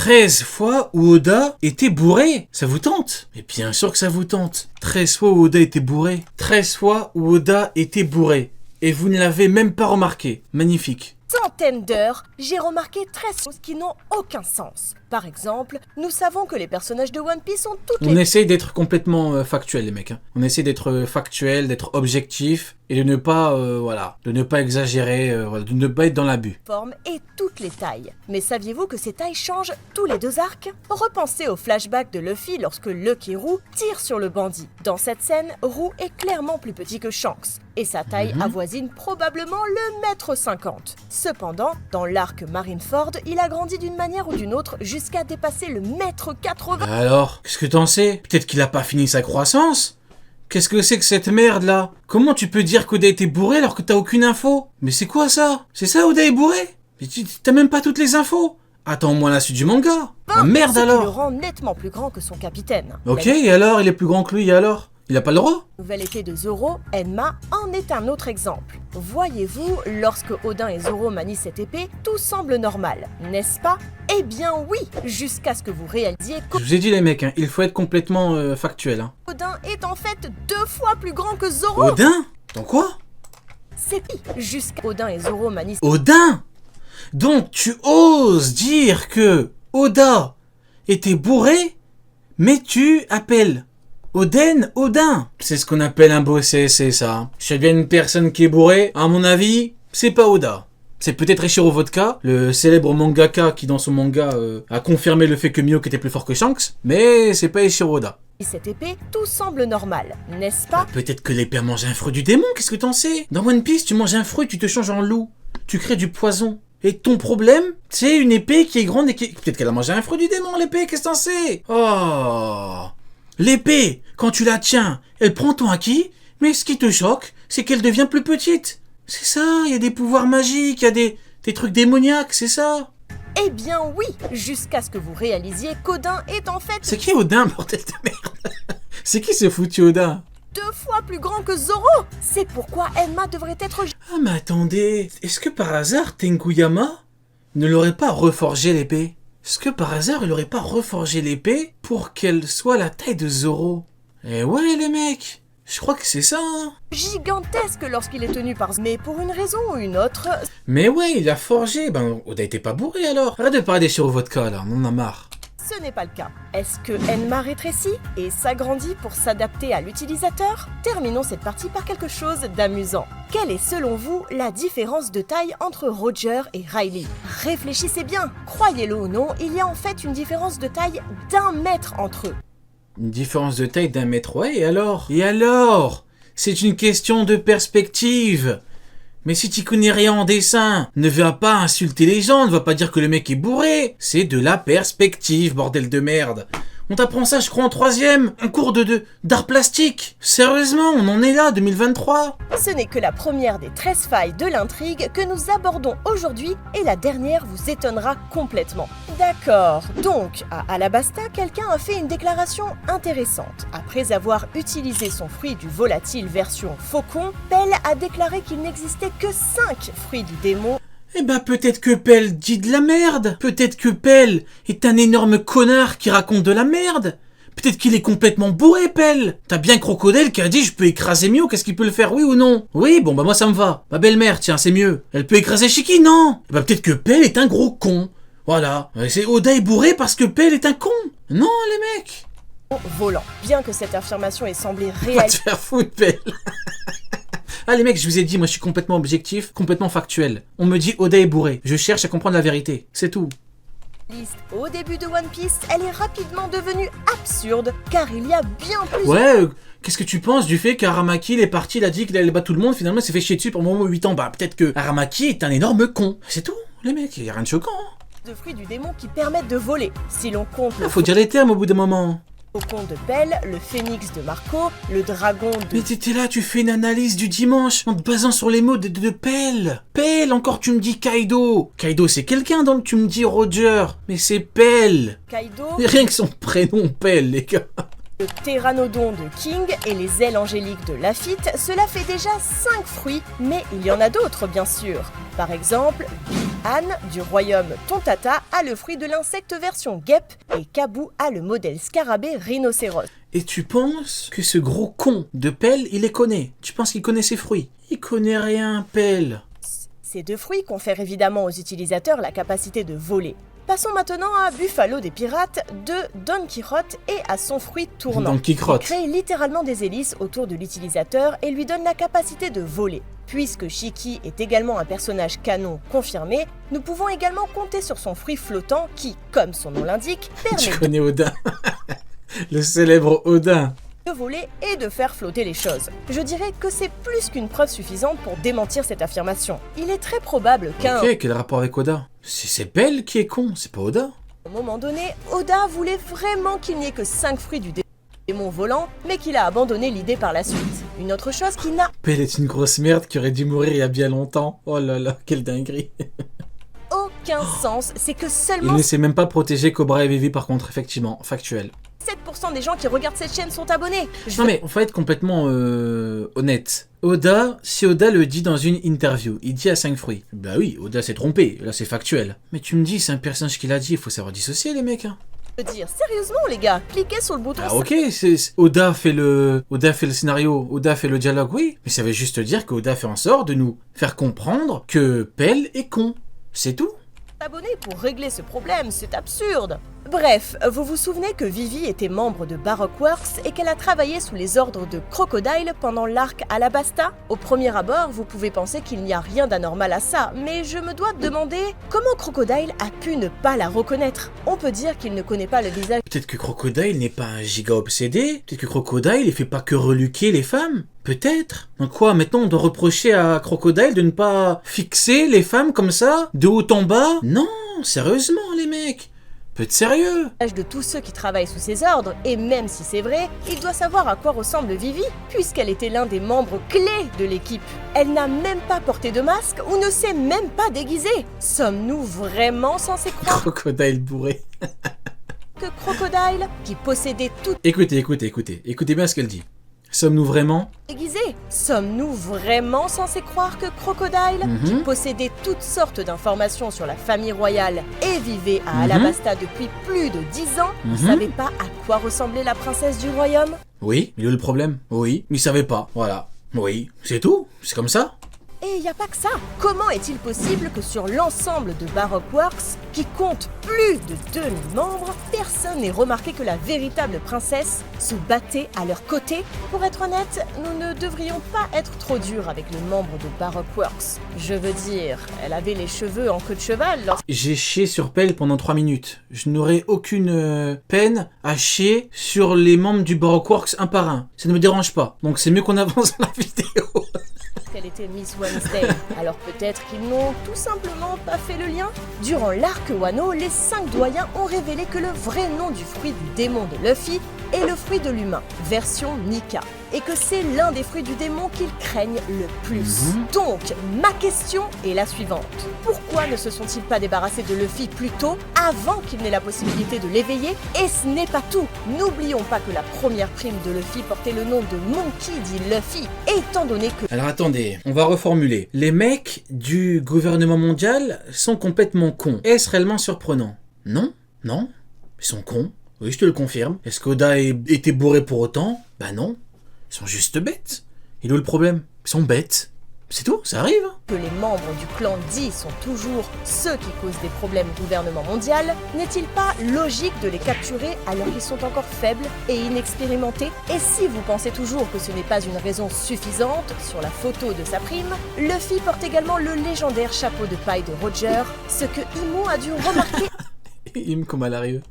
13 fois où Oda était bourré. Ça vous tente? Mais bien sûr que ça vous tente. 13 fois où Oda était bourré. 13 fois où Oda était bourré. Et vous ne l'avez même pas remarqué. Magnifique. Centaines d'heures, j'ai remarqué 13 choses qui n'ont aucun sens. Par exemple, nous savons que les personnages de One Piece ont toutes On essaye d'être complètement factuel, les mecs. Hein. On essaie d'être factuel, d'être objectif et de ne pas, de ne pas exagérer, de ne pas être dans l'abus. formes et toutes les tailles. Mais saviez-vous que ces tailles changent tous les 2 arcs? Repensez au flashback de Luffy lorsque Lucky Roux tire sur le bandit. Dans cette scène, Roux est clairement plus petit que Shanks et sa taille avoisine probablement le 1,50 m. Cependant, dans l'arc Marineford, il a grandi d'une manière ou d'une autre jusqu'à dépasser le 1,80 m. Alors, qu'est-ce que t'en sais? Peut-être qu'il a pas fini sa croissance? Qu'est-ce que c'est que cette merde là? Comment tu peux dire qu'Oda était bourré alors que t'as aucune info? Mais c'est quoi ça? C'est ça Oda est bourré? Mais t'as même pas toutes les infos? Attends au moins la suite du manga. Ah merde Ce qui le alors. rend nettement plus grand que son capitaine. Ok, et alors il est plus grand que lui et alors? Il a pas le droit? Nouvelle épée de Zoro, Enma, en est un autre exemple. Voyez-vous, lorsque Odin et Zoro manient cette épée, tout semble normal, n'est-ce pas? Eh bien oui, jusqu'à ce que vous réalisiez Je vous ai dit les mecs, hein, il faut être complètement factuel. Hein. qu'Odin est en fait 2 fois plus grand que Zoro. Odin? Dans quoi? C'est pire. Jusqu'à Odin et Zoro manient Odin? Donc tu oses dire que Oda était bourré, mais tu appelles Odin. C'est ce qu'on appelle un beau CSC, ça. Je sais bien une personne qui est bourrée, à mon avis, c'est pas Oda. C'est peut-être Eiichiro Vodka, le célèbre mangaka qui dans son manga a confirmé le fait que Mihawk était plus fort que Shanks, mais c'est pas Eiichiro Oda. cette épée, tout semble normal, n'est-ce pas? Peut-être que l'épée a mangé un fruit du démon, qu'est-ce que t'en sais? Dans One Piece, tu manges un fruit, tu te changes en loup. Tu crées du poison. Et ton problème, c'est une épée qui est grande et qui... Peut-être qu'elle a mangé un fruit du démon, l'épée, qu'est-ce que t'en sais? Oh! L'épée, quand tu la tiens, elle prend ton acquis, mais ce qui te choque, c'est qu'elle devient plus petite. C'est ça, il y a des pouvoirs magiques, il y a des trucs démoniaques, c'est ça. Eh bien oui, jusqu'à ce que vous réalisiez qu'Odin est en fait C'est qui Odin, bordel de merde? C'est qui ce foutu Odin? 2 fois plus grand que Zoro. C'est pourquoi Enma devrait être... Ah mais attendez, est-ce que par hasard Tenkuyama ne l'aurait pas reforgé l'épée? Est-ce que par hasard il aurait pas reforgé l'épée pour qu'elle soit la taille de Zoro? Eh ouais les mecs, je crois que c'est ça hein. gigantesque lorsqu'il est tenu par... Mais pour une raison ou une autre... Mais ouais, il a forgé, ben Oda était pas bourré alors. Arrête de parler des Shiro Vodka là, on en a marre. Ce n'est pas le cas. Est-ce que Enma rétrécit et s'agrandit pour s'adapter à l'utilisateur? Terminons cette partie par quelque chose d'amusant. Quelle est selon vous la différence de taille entre Roger et Riley? Réfléchissez bien, croyez-le ou non, il y a en fait une différence de taille d'1 mètre entre eux. Une différence de taille d'1 mètre, ouais, et alors? Et alors? C'est une question de perspective. Mais si tu connais rien en dessin, ne va pas insulter les gens, ne va pas dire que le mec est bourré. C'est de la perspective, bordel de merde. On t'apprend ça, je crois, en 3e, en cours d'art plastique. Sérieusement, on en est là, 2023. Ce n'est que la première des 13 failles de l'intrigue que nous abordons aujourd'hui et la dernière vous étonnera complètement. D'accord, donc à Alabasta, quelqu'un a fait une déclaration intéressante. Après avoir utilisé son fruit du volatile version faucon, Pell a déclaré qu'il n'existait que 5 fruits du démon. Eh ben peut-être que Pell dit de la merde. Peut-être que Pell est un énorme connard qui raconte de la merde. Peut-être qu'il est complètement bourré, Pell. T'as bien Crocodile qui a dit je peux écraser Mio, qu'est-ce qu'il peut le faire, oui ou non? Oui, bon bah moi ça me va. Ma belle-mère, tiens, c'est mieux. Elle peut écraser Shiki, non? Eh ben peut-être que Pell est un gros con. Voilà. C'est Oda est bourré parce que Pell est un con. Non, les mecs. Volant. Bien que cette affirmation ait semblé Va te réaliste, faire foutre, Pell. Ah les mecs, je vous ai dit, moi je suis complètement objectif, complètement factuel. On me dit Oda est bourré. Je cherche à comprendre la vérité. C'est tout. au début de One Piece, elle est rapidement devenue absurde, car il y a bien plus... Ouais, qu'est-ce que tu penses du fait qu'Aramaki, il est parti, il a dit qu'il allait battre tout le monde, finalement il s'est fait chier dessus pendant 8 ans. Bah peut-être que Aramaki est un énorme con. C'est tout, les mecs, il y a rien de choquant. de fruits du démon qui permettent de voler. Si l'on compte le Faut dire les termes au bout d'un moment. faucon de Pell, le phénix de Marco, le dragon de... Mais t'étais là, tu fais une analyse du dimanche en te basant sur les mots de Pell. Pell, encore tu me dis Kaido. Kaido c'est quelqu'un donc tu me dis Roger. Mais c'est Pell. Kaido, Et rien que son prénom Pell, les gars. le ptéranodon de King et les ailes angéliques de Lafitte, cela fait déjà 5 fruits, mais il y en a d'autres bien sûr. Par exemple, Anne du royaume Tontata a le fruit de l'insecte version guêpe et Kabou a le modèle scarabée rhinocéros. Et tu penses que ce gros con de Pell, il les connaît? Tu penses qu'il connaît ses fruits? Il connaît rien, Pell. Ces 2 fruits confèrent évidemment aux utilisateurs la capacité de voler. Passons maintenant à Buffalo des Pirates de Don Quichotte et à son fruit tournant. Don Quichotte. Il crée littéralement des hélices autour de l'utilisateur et lui donne la capacité de voler. Puisque Shiki est également un personnage canon confirmé, nous pouvons également compter sur son fruit flottant qui, comme son nom l'indique, permet Tu connais Odin. Le célèbre Odin. de voler et de faire flotter les choses. Je dirais que c'est plus qu'une preuve suffisante pour démentir cette affirmation. Il est très probable qu'à Ok, quel rapport avec Oda? C'est Pell qui est con, c'est pas Oda. un moment donné, Oda voulait vraiment qu'il n'y ait que 5 fruits du démon volant, mais qu'il a abandonné l'idée par la suite. Une autre chose qui n'a Pell est une grosse merde qui aurait dû mourir il y a bien longtemps. Oh là là, quelle dinguerie. aucun sens, c'est que Il seulement ne sait même pas protéger Cobra et Vivi par contre, effectivement, factuel. 7% des gens qui regardent cette chaîne sont abonnés. Non mais on va être complètement honnête. Oda, si Oda le dit dans une interview, il dit à 5 fruits. Bah oui, Oda s'est trompé, là c'est factuel. Mais tu me dis, c'est un personnage qui l'a dit, il faut savoir dissocier les mecs. Hein. Je veux dire, sérieusement les gars, cliquez sur le bouton. Ah ok, Oda fait le scénario, Oda fait le dialogue, oui. Mais ça veut juste dire qu'Oda fait en sorte de nous faire comprendre que Pell est con. C'est tout. Abonner pour régler ce problème, c'est absurde. Bref, vous vous souvenez que Vivi était membre de Baroque Works et qu'elle a travaillé sous les ordres de Crocodile pendant l'arc Alabasta? Au premier abord, vous pouvez penser qu'il n'y a rien d'anormal à ça, mais je me dois demander comment Crocodile a pu ne pas la reconnaître. On peut dire qu'il ne connaît pas le visage Peut-être que Crocodile n'est pas un giga obsédé. Peut-être que Crocodile, il fait pas que reluquer les femmes. Peut-être. Donc quoi, maintenant on doit reprocher à Crocodile de ne pas fixer les femmes comme ça, de haut en bas? Non, sérieusement les mecs. Peu de sérieux. de tous ceux qui travaillent sous ses ordres, et même si c'est vrai, il doit savoir à quoi ressemble Vivi, puisqu'elle était l'un des membres clés de l'équipe. Elle n'a même pas porté de masque ou ne s'est même pas déguisée. Sommes-nous vraiment censés croire Crocodile bourré. que Crocodile, qui possédait tout Écoutez bien ce qu'elle dit. Sommes-nous vraiment? déguisé, sommes-nous vraiment censés croire que Crocodile, qui possédait toutes sortes d'informations sur la famille royale et vivait à Alabasta depuis plus de 10 ans, ne savait pas à quoi ressemblait la princesse du royaume? Oui, il y a eu le problème. Oui, mais il savait pas. Voilà. Oui, c'est tout. C'est comme ça. Et y a pas que ça. Comment est-il possible que sur l'ensemble de Baroque Works, qui compte plus de 2000 membres, personne n'ait remarqué que la véritable princesse se battait à leur côté? Pour être honnête, nous ne devrions pas être trop durs avec les membres de Baroque Works. Je veux dire, elle avait les cheveux en queue de cheval J'ai chié sur Pell pendant 3 minutes. Je n'aurais aucune peine à chier sur les membres du Baroque Works un par un. Ça ne me dérange pas. Donc c'est mieux qu'on avance la vidéo. qu'elle était Miss Wednesday. Alors peut-être qu'ils n'ont tout simplement pas fait le lien? Durant l'arc Wano, les 5 doyens ont révélé que le vrai nom du fruit du démon de Luffy est le fruit de l'humain, version Nika, et que c'est l'un des fruits du démon qu'ils craignent le plus. Donc, ma question est la suivante. Pourquoi ne se sont-ils pas débarrassés de Luffy plus tôt, avant qu'il n'ait la possibilité de l'éveiller? Et ce n'est pas tout. N'oublions pas que la première prime de Luffy portait le nom de Monkey D. Luffy, étant donné que... Alors attendez, on va reformuler. Les mecs du gouvernement mondial sont complètement cons. Est-ce réellement surprenant? Non, non, ils sont cons. Oui, je te le confirme. Est-ce qu'Oda était bourré pour autant? Bah non. Ils sont juste bêtes. Il est où le problème? Ils sont bêtes. C'est tout, ça arrive. Que les membres du clan D sont toujours ceux qui causent des problèmes au gouvernement mondial, n'est-il pas logique de les capturer alors qu'ils sont encore faibles et inexpérimentés? Et si vous pensez toujours que ce n'est pas une raison suffisante, sur la photo de sa prime, Luffy porte également le légendaire chapeau de paille de Roger, ce que Imo a dû remarquer Il me comme à l'arrière.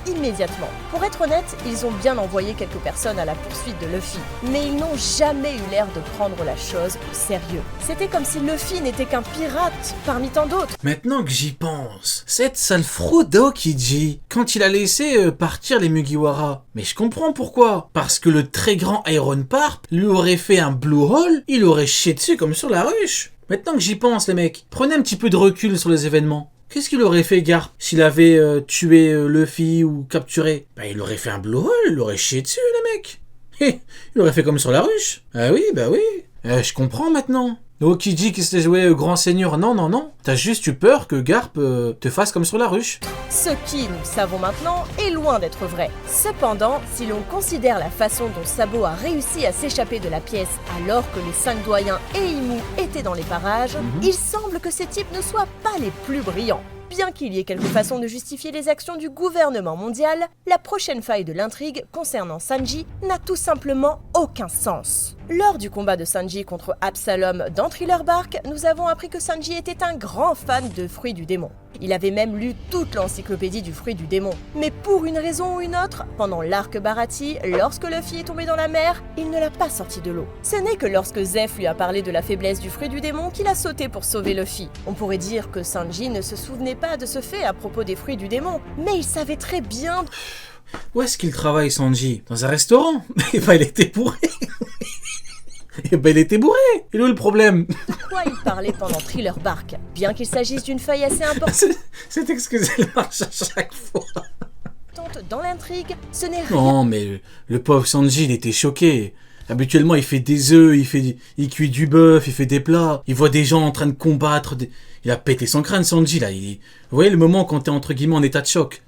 immédiatement. Pour être honnête, ils ont bien envoyé quelques personnes à la poursuite de Luffy, mais ils n'ont jamais eu l'air de prendre la chose au sérieux. C'était comme si Luffy n'était qu'un pirate parmi tant d'autres. Maintenant que j'y pense, cette sale Frodo Kiji, quand il a laissé partir les Mugiwara, mais je comprends pourquoi. Parce que le très grand Iron Parp lui aurait fait un blue hole, il aurait chié dessus comme sur la ruche. Maintenant que j'y pense les mecs, prenez un petit peu de recul sur les événements. Qu'est-ce qu'il aurait fait Garp s'il avait tué Luffy ou capturé? Bah il aurait fait un blowhole, il aurait chié dessus le mec. Il aurait fait comme sur la ruche. Ah oui, bah oui. Je comprends maintenant. Donc il dit qu'il s'était joué grand seigneur. Non, non, non. T'as juste eu peur que Garp te fasse comme sur la ruche. Ce qui, nous savons maintenant, est loin d'être vrai. Cependant, si l'on considère la façon dont Sabo a réussi à s'échapper de la pièce alors que les 5 doyens et Imu étaient dans les parages, il semble que ces types ne soient pas les plus brillants. Bien qu'il y ait quelques façons de justifier les actions du gouvernement mondial, la prochaine faille de l'intrigue concernant Sanji n'a tout simplement aucun sens. Lors du combat de Sanji contre Absalom dans Thriller Bark, nous avons appris que Sanji était un grand fan de fruits du démon. Il avait même lu toute l'encyclopédie du fruit du démon. Mais pour une raison ou une autre, pendant l'arc Baratie, lorsque Luffy est tombé dans la mer, il ne l'a pas sorti de l'eau. Ce n'est que lorsque Zeff lui a parlé de la faiblesse du fruit du démon qu'il a sauté pour sauver Luffy. On pourrait dire que Sanji ne se souvenait pas de ce fait à propos des fruits du démon, mais il savait très bien... Où est-ce qu'il travaille, Sanji? Dans un restaurant? Eh ben, il était bourré. Eh ben, il était bourré. Et où est le problème? Pourquoi il parlait pendant Thriller Bark? Bien qu'il s'agisse d'une faille assez importante Cette excuse, elle marche à chaque fois. Dans l'intrigue, ce n'est rien. Non, mais le pauvre Sanji, il était choqué. Habituellement, il fait des œufs, il cuit du bœuf, il fait des plats. Il voit des gens en train de combattre. Il a pété son crâne, Sanji, là. Vous voyez le moment quand t'es entre guillemets en état de choc?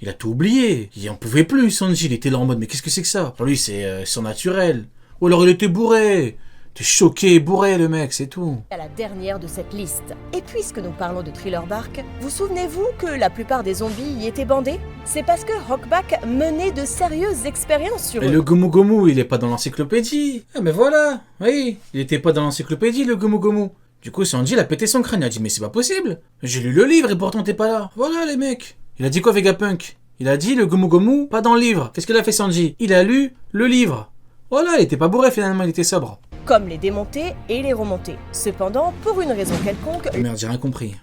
Il a tout oublié. Il en pouvait plus, Sanji. Il était là en mode, mais qu'est-ce que c'est que ça? Pour lui, c'est surnaturel. Ou alors il était bourré. T'es choqué, bourré, le mec, c'est tout. À la dernière de cette liste. Et puisque nous parlons de Thriller Bark, vous souvenez-vous que la plupart des zombies y étaient bandés? C'est parce que Rockback menait de sérieuses expériences sur Mais eux. le Gomu Gomu, il est pas dans l'encyclopédie. Ah, mais voilà. Oui, il était pas dans l'encyclopédie, le Gomu Gomu. Du coup, Sanji, il a pété son crâne. Il a dit, mais c'est pas possible. J'ai lu le livre et pourtant t'es pas là. Voilà, les mecs. Il a dit quoi, Vegapunk? Il a dit le Gomu Gomu, pas dans le livre. Qu'est-ce qu'il a fait, Sanji? Il a lu le livre. Voilà, il était pas bourré finalement, il était sobre. Comme les démonter et les remonter. Cependant, pour une raison quelconque, Merde, j'ai rien compris.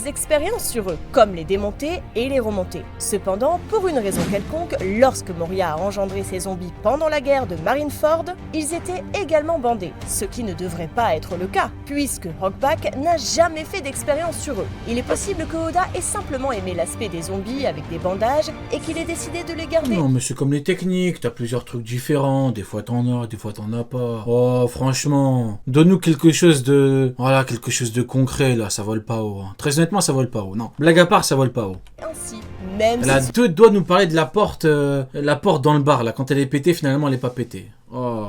expériences sur eux, comme les démonter et les remonter. Cependant, pour une raison quelconque, lorsque Moria a engendré ses zombies pendant la guerre de Marineford, ils étaient également bandés, ce qui ne devrait pas être le cas, puisque Rockback n'a jamais fait d'expérience sur eux. Il est possible que Oda ait simplement aimé l'aspect des zombies avec des bandages et qu'il ait décidé de les garder. Non, mais c'est comme les techniques, t'as plusieurs trucs différents, des fois t'en as, des fois t'en as pas. Oh, franchement, donne-nous quelque chose de... Voilà, quelque chose de concret, là, ça vole pas haut. Hein. Très honnêtement, ça vole pas haut, non. Blague à part, ça vole pas haut. Ainsi, même Elle a si deux doigts de nous parler de la porte dans le bar, là, quand elle est pétée, finalement, elle est pas pétée. Oh...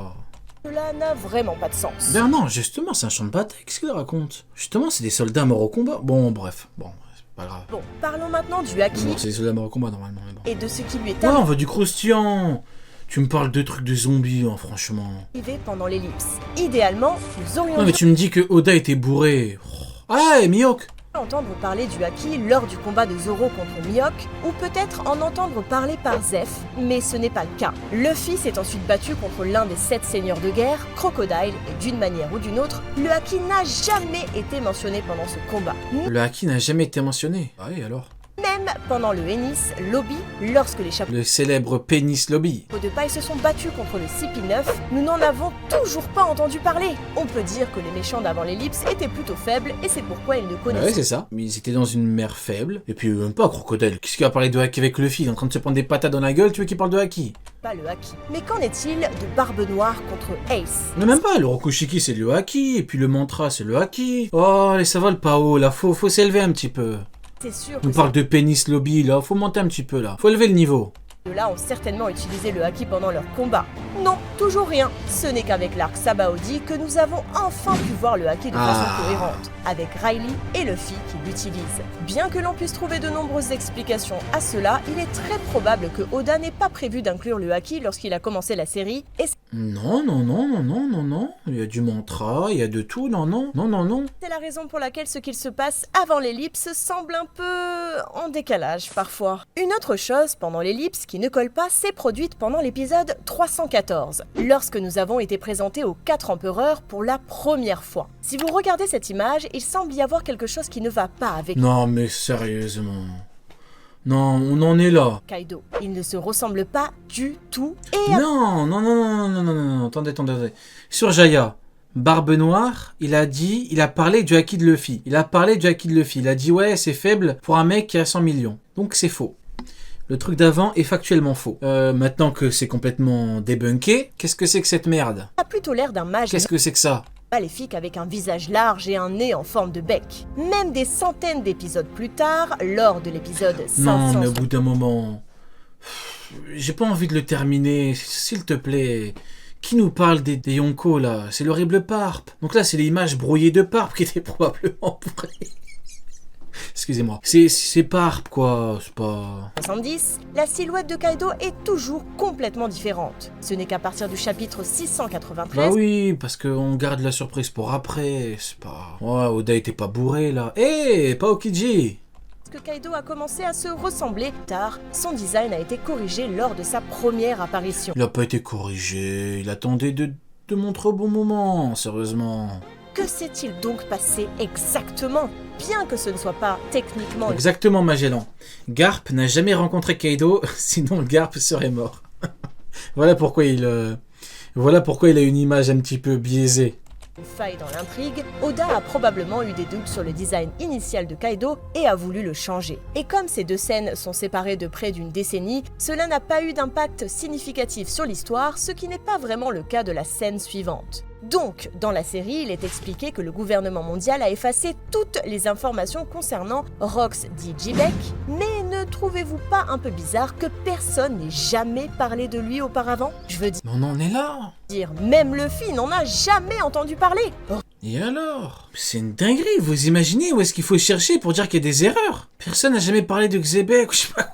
cela n'a vraiment pas de sens. Ben non, justement, c'est un champ de bataille, qu'est-ce qu'il raconte? Justement, c'est des soldats morts au combat. Bon, bref, bon, c'est pas grave. Bon, parlons maintenant du Haki Bon, c'est des soldats morts au combat, normalement, mais bon. et de ce qui lui est Ouais, on veut du croustillant. Tu me parles de trucs de zombies, hein, franchement. arrivé pendant l'ellipse. Idéalement, nous aurions Non, mais dû tu me dis que Oda était bourré. Oh. Ah, et Mihawk. entendre parler du Haki lors du combat de Zoro contre Mihawk, ou peut-être en entendre parler par Zeff, mais ce n'est pas le cas. Luffy s'est ensuite battu contre l'un des 7 seigneurs de guerre, Crocodile, et d'une manière ou d'une autre, le Haki n'a jamais été mentionné pendant ce combat. Le Haki n'a jamais été mentionné. Ah oui, alors. Même pendant le Ennis Lobby, lorsque les chapeaux Le célèbre pénis lobby. de paille se sont battus contre le CP9, nous n'en avons toujours pas entendu parler. On peut dire que les méchants d'avant l'ellipse étaient plutôt faibles et c'est pourquoi ils ne Ouais, connaissaient c'est ça. Mais ils étaient dans une mer faible. Et puis, même pas Crocodile. Qu'est-ce qu'il va parler de Haki avec Luffy? Il est en train de se prendre des patates dans la gueule, tu veux qu'il parle de Haki? pas le Haki. Mais qu'en est-il de Barbe Noire contre Ace? Mais même pas, le Rokushiki c'est le Haki, et puis le mantra c'est le Haki. Oh, allez, ça vole pas haut, là, faut s'élever un petit peu. C'est sûr On que parle de pénis lobby, là, faut monter un petit peu, là. Faut élever le niveau. ceux-là ont certainement utilisé le Haki pendant leur combat. Non, toujours rien. Ce n'est qu'avec l'arc Sabaody que nous avons enfin pu voir le Haki de façon cohérente, avec Riley et Luffy qui l'utilisent. Bien que l'on puisse trouver de nombreuses explications à cela, il est très probable que Oda n'ait pas prévu d'inclure le Haki lorsqu'il a commencé la série, et Non, non, non, non, non, non, non. Il y a du mantra, il y a de tout, non, non, non, non, non. c'est la raison pour laquelle ce qu'il se passe avant l'ellipse semble un peu en décalage parfois. Une autre chose pendant l'ellipse qui ne colle pas s'est produite pendant l'épisode 314, lorsque nous avons été présentés aux 4 empereurs pour la première fois. Si vous regardez cette image, il semble y avoir quelque chose qui ne va pas avec Non, mais sérieusement. Non, on en est là. Kaido. Ils ne se ressemblent pas du tout et Non, non, non, non, non, non, non, non, attendez, attendez, attendez. Sur Jaya, Barbe Noire, il a parlé du haki de Luffy. Il a dit ouais, c'est faible pour un mec qui a 100 millions. Donc c'est faux. Le truc d'avant est factuellement faux. Maintenant que c'est complètement débunké, qu'est-ce que c'est que cette merde? A plutôt l'air d'un mage Qu'est-ce que c'est que ça? maléfique avec un visage large et un nez en forme de bec. Même des centaines d'épisodes plus tard, lors de l'épisode 500... Non, mais au bout d'un moment... J'ai pas envie de le terminer, s'il te plaît. Qui nous parle des Yonko, là? C'est l'horrible Parp. Donc là, c'est les images brouillées de Parp qui étaient probablement bourrées. Excusez-moi. C'est Parp, quoi. C'est pas... 70, la silhouette de Kaido est toujours complètement différente. Ce n'est qu'à partir du chapitre 693... Bah oui, parce qu'on garde la surprise pour après. C'est pas... Ouais, Oda était pas bourré, là. Eh, pas Okiji. que Kaido a commencé à se ressembler. Tard, son design a été corrigé lors de sa première apparition. Il a pas été corrigé. Il attendait de montrer au bon moment, sérieusement. Que s'est-il donc passé exactement? Bien que ce ne soit pas techniquement... Exactement, Magellan. Garp n'a jamais rencontré Kaido, sinon Garp serait mort. Voilà pourquoi il a une image un petit peu biaisée. Une faille dans l'intrigue, Oda a probablement eu des doutes sur le design initial de Kaido et a voulu le changer. Et comme ces deux scènes sont séparées de près d'une décennie, cela n'a pas eu d'impact significatif sur l'histoire, ce qui n'est pas vraiment le cas de la scène suivante. Donc, dans la série, il est expliqué que le gouvernement mondial a effacé toutes les informations concernant Rox dit Jibek, mais ne trouvez-vous pas un peu bizarre que personne n'ait jamais parlé de lui auparavant? Je veux Mais on en est là. dire, même Luffy n'en a jamais entendu parler. Et alors? C'est une dinguerie, vous imaginez où est-ce qu'il faut chercher pour dire qu'il y a des erreurs? Personne n'a jamais parlé de Xebec ou je sais pas quoi.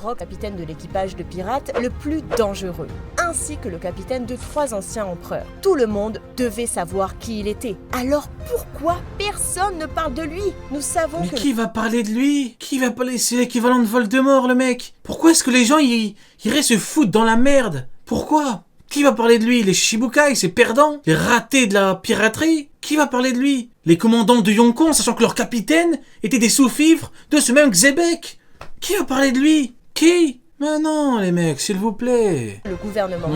Rock, capitaine de l'équipage de pirates le plus dangereux, ainsi que le capitaine de 3 anciens empereurs. Tout le monde devait savoir qui il était. Alors pourquoi personne ne parle de lui? Nous savons Mais que... qui va parler de lui? Qui va parler? C'est l'équivalent de Voldemort, le mec. Pourquoi est-ce que les gens iraient se foutre dans la merde? Pourquoi? Qui va parler de lui? Les Shichibukai, ces perdants? Les ratés de la piraterie? Qui va parler de lui? Les commandants de Yonko, sachant que leur capitaine était des sous-fifres de ce même Xebec? Qui va parler de lui? Qui? Mais non, les mecs, s'il vous plaît. le gouvernement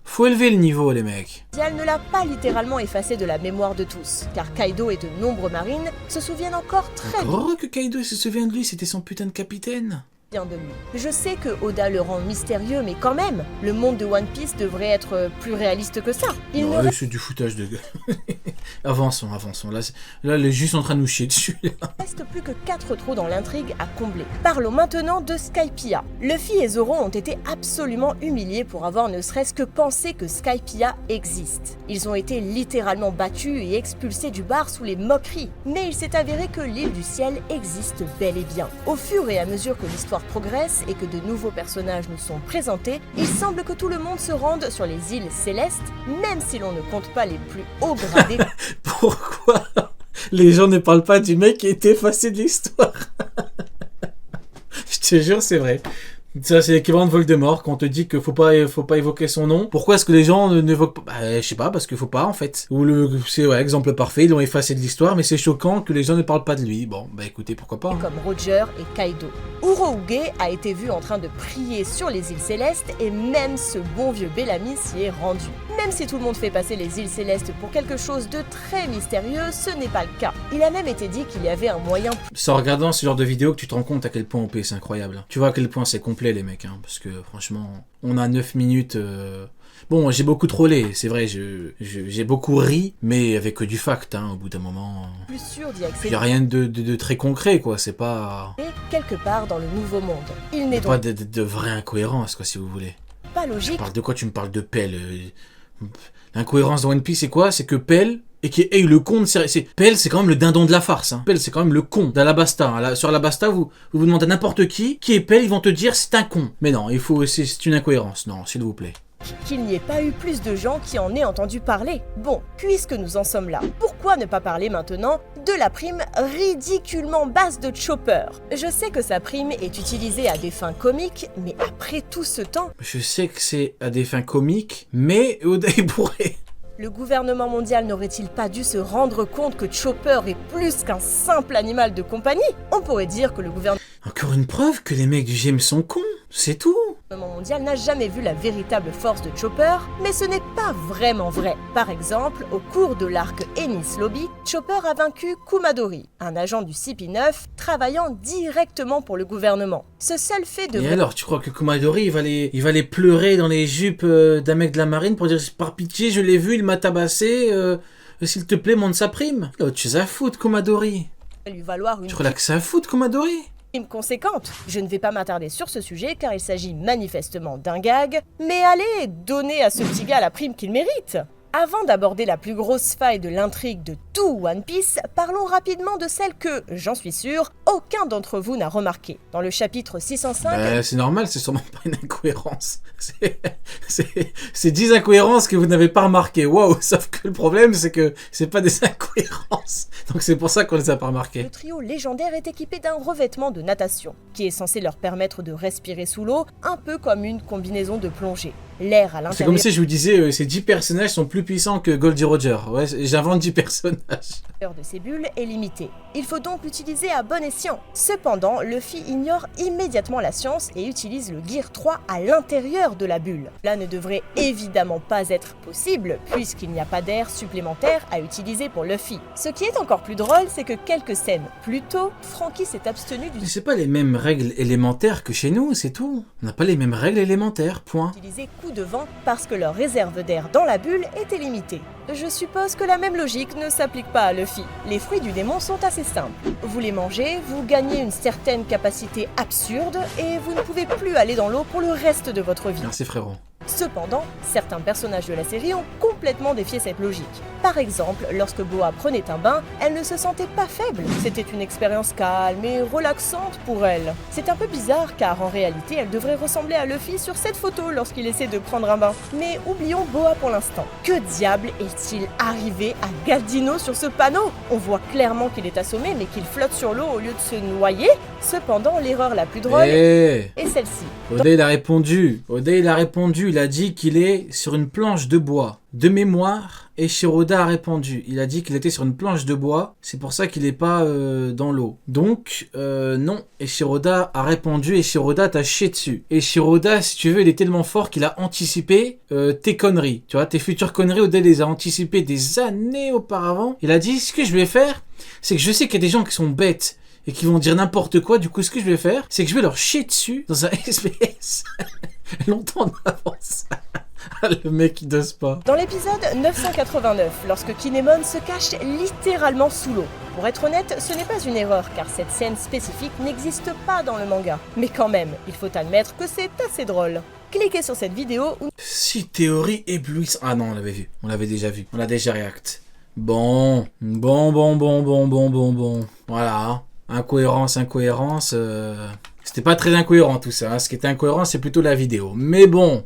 Faut élever le niveau, les mecs. mondial ne l'a pas littéralement effacé de la mémoire de tous, car Kaido et de nombreux marines se souviennent encore très Oh, que Kaido se souvient de lui, c'était son putain de capitaine. bien de lui. Je sais que Oda le rend mystérieux, mais quand même, le monde de One Piece devrait être plus réaliste que ça. Il ne Ouais, c'est du foutage de gueule. Avançons. Là, il est juste en train de nous chier dessus. reste plus que 4 trous dans l'intrigue à combler. Parlons maintenant de Skypiea. Luffy et Zoro ont été absolument humiliés pour avoir ne serait-ce que pensé que Skypiea existe. Ils ont été littéralement battus et expulsés du bar sous les moqueries. Mais il s'est avéré que l'île du ciel existe bel et bien. Au fur et à mesure que l'histoire progresse et que de nouveaux personnages nous sont présentés, il semble que tout le monde se rende sur les îles célestes, même si l'on ne compte pas les plus hauts gradés. Pourquoi les gens ne parlent pas du mec qui a été effacé de l'histoire? Je te jure, c'est vrai. Ça, c'est l'équivalent de Voldemort, quand on te dit qu'il faut pas évoquer son nom. Pourquoi est-ce que les gens n'évoquent pas? Je sais pas, parce qu'il faut pas, en fait. Ou c'est, exemple parfait, ils l'ont effacé de l'histoire, mais c'est choquant que les gens ne parlent pas de lui. Bon, écoutez, pourquoi pas. Comme Roger et Kaido. Uroge a été vu en train de prier sur les îles célestes et même ce bon vieux Bellamy s'y est rendu. Même si tout le monde fait passer les îles célestes pour quelque chose de très mystérieux, ce n'est pas le cas. Il a même été dit qu'il y avait un moyen... C'est en regardant ce genre de vidéo que tu te rends compte à quel point OP c'est incroyable. Tu vois à quel point c'est complet les mecs, parce que franchement, on a 9 minutes... Bon, j'ai beaucoup trollé, c'est vrai, j'ai beaucoup ri, mais avec du fact, au bout d'un moment... plus sûr d'y Il accéder n'y a rien de très concret, quoi, c'est pas... quelque part dans le nouveau monde. Il n'est Pas donc de vraie incohérence, quoi, si vous voulez. pas logique De quoi tu me parles de Pell? L'incohérence dans One Piece, c'est quoi? C'est que Pell... Et qui est le con de Pell, c'est quand même le dindon de la farce. Pell, c'est quand même le con d'Alabasta. Sur Alabasta, vous demandez à n'importe qui est Pell, ils vont te dire c'est un con. Mais non, c'est une incohérence. Non, s'il vous plaît. qu'il n'y ait pas eu plus de gens qui en aient entendu parler. Bon, puisque nous en sommes là, pourquoi ne pas parler maintenant de la prime ridiculement basse de Chopper? Je sais que sa prime est utilisée à des fins comiques, mais après tout ce temps... Je sais que c'est à des fins comiques, mais Oda est bourré. Le gouvernement mondial n'aurait-il pas dû se rendre compte que Chopper est plus qu'un simple animal de compagnie? On pourrait dire que le gouvernement... Encore une preuve que les mecs du GM sont cons, c'est tout. mondial n'a jamais vu la véritable force de Chopper, mais ce n'est pas vraiment vrai. Par exemple, au cours de l'arc Enies Lobby, Chopper a vaincu Kumadori, un agent du CP9 travaillant directement pour le gouvernement. Ce seul fait de... Et alors, tu crois que Kumadori, il va aller pleurer dans les jupes d'un mec de la marine pour dire « Par pitié, je l'ai vu, il m'a tabassé, s'il te plaît, monte sa prime ». Il a autre chose à foutre, Kumadori. lui valoir une... Tu crois là que ça à foutre, Kumadori ? Conséquente. Je ne vais pas m'attarder sur ce sujet car il s'agit manifestement d'un gag, mais allez, donnez à ce petit gars la prime qu'il mérite. Avant d'aborder la plus grosse faille de l'intrigue de tout One Piece, parlons rapidement de celle que, j'en suis sûr, aucun d'entre vous n'a remarqué. Dans le chapitre 605... c'est normal, c'est sûrement pas une incohérence. C'est 10 incohérences que vous n'avez pas remarquées. Wow, sauf que le problème, c'est que c'est pas des incohérences. Donc c'est pour ça qu'on les a pas remarquées. Le trio légendaire est équipé d'un revêtement de natation, qui est censé leur permettre de respirer sous l'eau, un peu comme une combinaison de plongée. L'air à l'intérieur... C'est comme si je vous disais, ces 10 personnages sont plus puissants que Goldie Roger. Ouais, j'invente 10 personnages. L'heure de ces bulles est limitée. Il faut donc l'utiliser à bon escient. Cependant, Luffy ignore immédiatement la science et utilise le Gear 3 à l'intérieur de la bulle. Cela ne devrait évidemment pas être possible, puisqu'il n'y a pas d'air supplémentaire à utiliser pour Luffy. Ce qui est encore plus drôle, c'est que quelques scènes plus tôt, Franky s'est abstenu Mais c'est pas les mêmes règles élémentaires que chez nous, c'est tout. On n'a pas les mêmes règles élémentaires, point. d'utiliser coup de vent parce que leur réserve d'air dans la bulle était limitée. Je suppose que la même logique ne s'applique pas à Luffy. Les fruits du démon sont assez simples. Vous les mangez, vous gagnez une certaine capacité absurde et vous ne pouvez plus aller dans l'eau pour le reste de votre vie. Merci frérot. Cependant, certains personnages de la série ont complètement défié cette logique. Par exemple, lorsque Boa prenait un bain, elle ne se sentait pas faible. C'était une expérience calme et relaxante pour elle. C'est un peu bizarre car en réalité, elle devrait ressembler à Luffy sur cette photo lorsqu'il essaie de prendre un bain. Mais oublions Boa pour l'instant. Que diable est-il arrivé à Galdino sur ce panneau? On voit clairement qu'il est assommé mais qu'il flotte sur l'eau au lieu de se noyer. Cependant, l'erreur la plus drôle est celle-ci. Oda il a répondu. Il a dit qu'il est sur une planche de bois. De mémoire, Eiichiro-Oda a répondu. Il a dit qu'il était sur une planche de bois. C'est pour ça qu'il n'est pas dans l'eau. Donc, non. Eiichiro-Oda a répondu. Eiichiro-Oda t'a chié dessus. Eiichiro-Oda, si tu veux, il est tellement fort qu'il a anticipé tes conneries. Tu vois, tes futures conneries, Oda les a anticipées des années auparavant. Il a dit, ce que je vais faire, c'est que je sais qu'il y a des gens qui sont bêtes et qui vont dire n'importe quoi. Du coup, ce que je vais faire, c'est que je vais leur chier dessus dans un SBS. Longtemps en avance. Le mec il dose pas. Dans l'épisode 989, lorsque Kinemon se cache littéralement sous l'eau. Pour être honnête, ce n'est pas une erreur car cette scène spécifique n'existe pas dans le manga. Mais quand même, il faut admettre que c'est assez drôle. Cliquez sur cette vidéo où... Si théorie éblouissante. Ah non, on l'avait vu. On l'avait déjà vu. On l'a déjà react. Bon. Voilà. Incohérence. C'était pas très incohérent tout ça. Ce qui était incohérent, c'est plutôt la vidéo. Mais bon.